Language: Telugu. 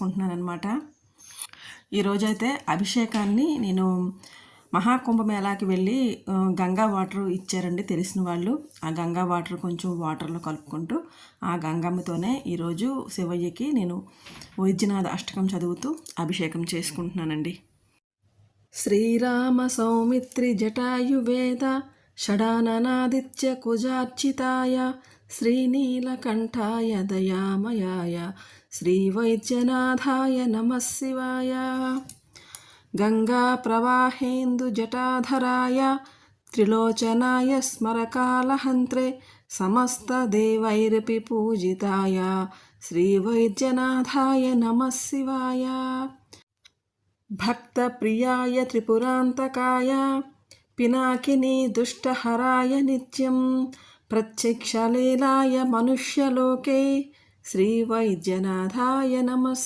చేసుకుంటున్నానమాట. ఈరోజైతే అభిషేకాన్ని నేను మహాకుంభమేళాకి వెళ్ళి గంగా వాటర్ ఇచ్చారండి తెలిసిన వాళ్ళు. ఆ గంగా వాటర్ కొంచెం వాటర్లో కలుపుకుంటూ ఆ గంగమ్మతోనే ఈరోజు శివయ్యకి నేను వైద్యనాథ అష్టకం చదువుతూ అభిషేకం చేసుకుంటున్నానండి. శ్రీరామ సౌమిత్రి జటాయువేద షడాననాదిత్య కుజార్చితాయ శ్రీనీలకంఠాయ దయామయాయ శ్రీవైద్యనాథాయ నమః శివాయ. గంగా ప్రవాహేందు జటాధరాయ త్రిలోచనాయ స్మరకాలహంత్రే సమస్త దేవైరపి పూజితాయ శ్రీవైద్యనాథాయ నమః శివాయ. భక్తప్రియాయ త్రిపురాంతకాయ పినాకినీ దుష్టహరాయ నిత్యం ప్రత్యక్షలీలాయ మనుష్యలోకే శ్రీవైద్యనాథాయ నమః.